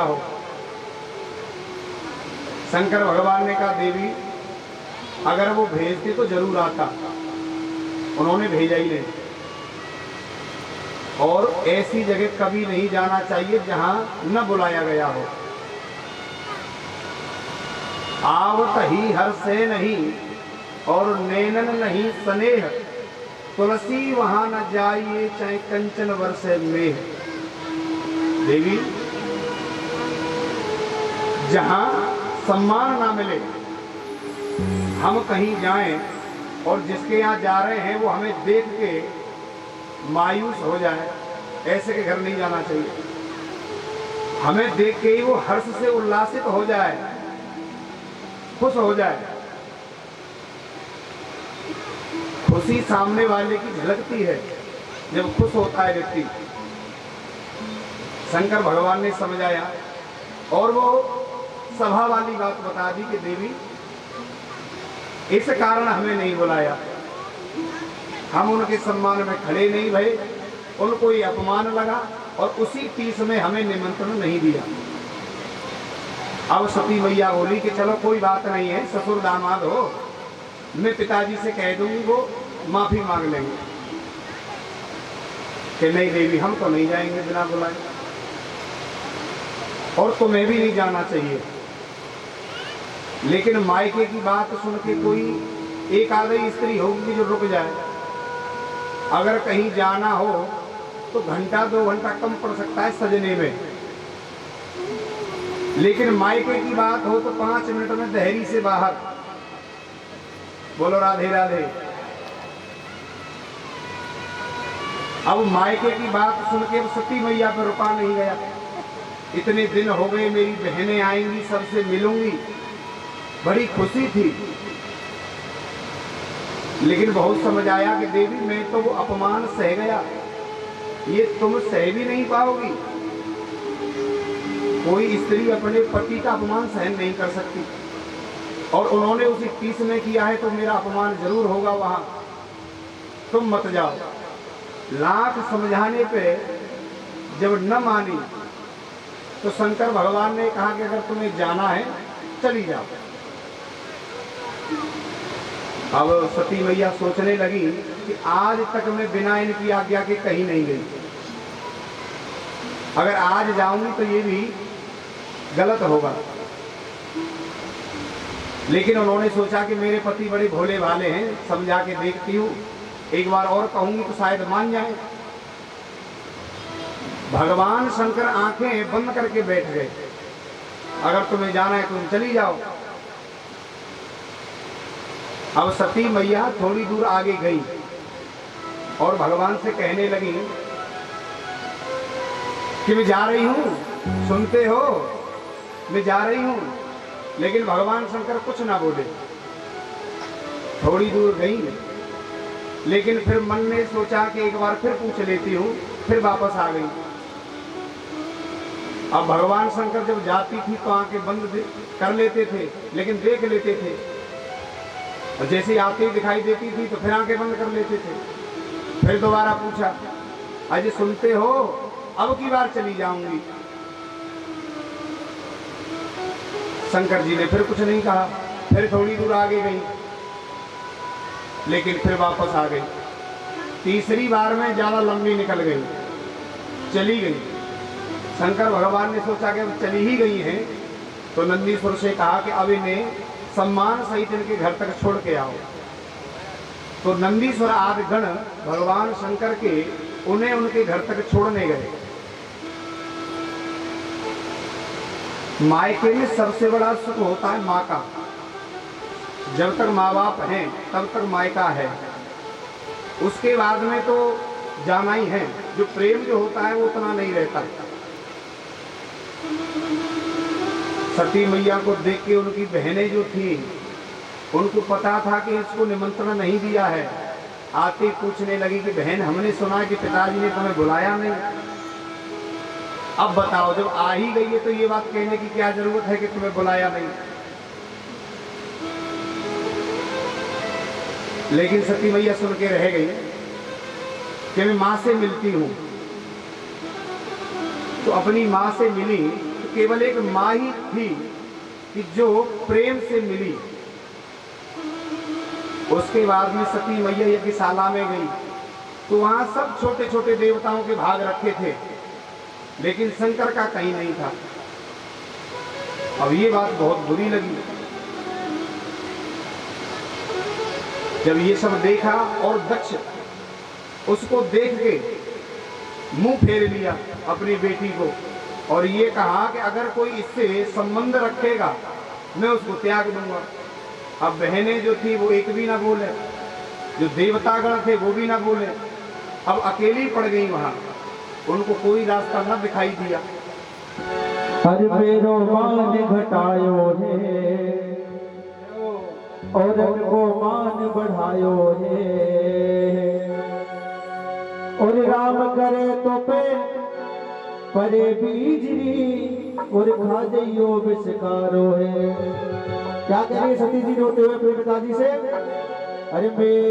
हो। शंकर भगवान ने कहा देवी अगर वो भेजते तो जरूर आता, उन्होंने भेजा ही नहीं। और ऐसी जगह कभी नहीं जाना चाहिए जहां न बुलाया गया हो। आवत ही हर से नहीं और नैनन नहीं स्नेह, तुलसी वहां न जाइए चाहे कंचन वर्षे मेह। देवी जहां सम्मान ना मिले, हम कहीं जाएं और जिसके यहाँ जा रहे हैं वो हमें देख के मायूस हो जाए, ऐसे के घर नहीं जाना चाहिए। हमें देख के ही वो हर्ष से उल्लासित हो जाए, खुश हो जाए। खुशी सामने वाले की झलकती है जब खुश होता है व्यक्ति। शंकर भगवान ने समझाया और वो सभा वाली बात बता दी कि देवी इस कारण हमें नहीं बुलाया, हम उनके सम्मान में खड़े नहीं भये, उनको ये अपमान लगा और उसी तीस में हमें निमंत्रण नहीं दिया। अब सती मैया बोली कि चलो कोई बात नहीं है, ससुर दामाद हो, मैं पिताजी से कह दूंगी, वो माफी मांग लेंगे। कि नहीं देवी हम तो नहीं जाएंगे बिना बुलाए, और तुम्हें भी नहीं जाना चाहिए। लेकिन मायके की बात सुन के कोई एक आधी स्त्री होगी जो रुक जाए। अगर कहीं जाना हो तो घंटा 2 घंटा कम पड़ सकता है सजने में, लेकिन मायके की बात हो तो 5 मिनट में दहरी से बाहर। बोलो राधे राधे। अब मायके की बात सुन के सती मैया पर रुका नहीं गया। इतने दिन हो गए, मेरी बहनें आएंगी, सबसे मिलूंगी, बड़ी खुशी थी। लेकिन बहुत समझ आया कि देवी मैं तो वो अपमान सह गया, ये तुम सह भी नहीं पाओगी। कोई स्त्री अपने पति का अपमान सहन नहीं कर सकती, और उन्होंने उसी तीस में किया है तो मेरा अपमान जरूर होगा वहां, तुम मत जाओ। लाख समझाने पे जब न मानी तो शंकर भगवान ने कहा कि अगर तुम्हें जाना है चली जाओ। अब सती मैया सोचने लगी कि आज तक मैं बिना इनकी आज्ञा के कहीं नहीं गई, अगर आज जाऊंगी तो ये भी गलत होगा। लेकिन उन्होंने सोचा कि मेरे पति बड़े भोले भाले हैं, समझा के देखती हूँ, एक बार और कहूंगी तो शायद मान जाए। भगवान शंकर आंखें बंद करके बैठ गए। अगर तुम्हें जाना है तुम चली जाओ। अब सती मैया थोड़ी दूर आगे गई और भगवान से कहने लगी कि मैं जा रही हूं, सुनते हो, मैं जा रही हूं। लेकिन भगवान शंकर कुछ ना बोले। थोड़ी दूर गई, लेकिन फिर मन ने सोचा कि एक बार फिर पूछ लेती हूं, फिर वापस आ गई। अब भगवान शंकर जब जाती थी तो आंखें बंद कर लेते थे, लेकिन देख लेते थे, और जैसे आती ही दिखाई देती थी तो फिर आंखें बंद कर लेते थे। फिर दोबारा पूछा, अजय सुनते हो, अब की बार चली जाऊंगी। शंकर जी ने फिर कुछ नहीं कहा। फिर थोड़ी दूर आगे गई, लेकिन फिर वापस आ गई। तीसरी बार में ज्यादा लंबी निकल गई, चली गई। शंकर भगवान ने सोचा कि अब चली ही गई हैं, तो नंदीश्वर से कहा कि अब इन्हें सम्मान सहित इनके घर तक छोड़ के आओ। तो नंदीश्वर आदि गण भगवान शंकर के उन्हें उनके घर तक छोड़ने गए। मायके में सबसे बड़ा सुख होता है माँ का। जब तक माँ बाप हैं तब तक मायका है, उसके बाद में तो जाना ही है। जो प्रेम जो होता है वो उतना नहीं रहता। सती मैया को देख के उनकी बहनें जो थी, उनको पता था कि इसको निमंत्रण नहीं दिया है। आते पूछने लगी कि बहन हमने सुना कि पिताजी ने तुम्हें बुलाया नहीं, अब बताओ जब आ ही गई है तो ये बात कहने की क्या जरूरत है कि तुम्हें बुलाया नहीं। लेकिन सती मैया सुन के रह गई कि मैं माँ से मिलती हूँ। तो अपनी माँ से मिली केवल एक माँ ही थी कि जो प्रेम से मिली। उसके बाद में सती मैया यज्ञशाला में गई तो वहां सब छोटे छोटे देवताओं के भाग रखे थे, लेकिन शंकर का कहीं नहीं था। अब ये बात बहुत बुरी लगी जब ये सब देखा, और दक्ष उसको देख के मुंह फेर लिया अपनी बेटी को, और ये कहा कि अगर कोई इससे संबंध रखेगा मैं उसको त्याग दूंगा। अब बहनें जो थी वो एक भी ना बोले, जो देवतागण थे वो भी ना बोले, अब अकेली पड़ गई वहां, उनको कोई रास्ता न दिखाई दिया। हर मेरो मान घटायो है और को मान बढ़ायो है, और राम करे तो पे परे बीजरी और खा जइयो विषकारो है। क्या कह रही सती जी रोते हुए अपने पिताजी से, अरे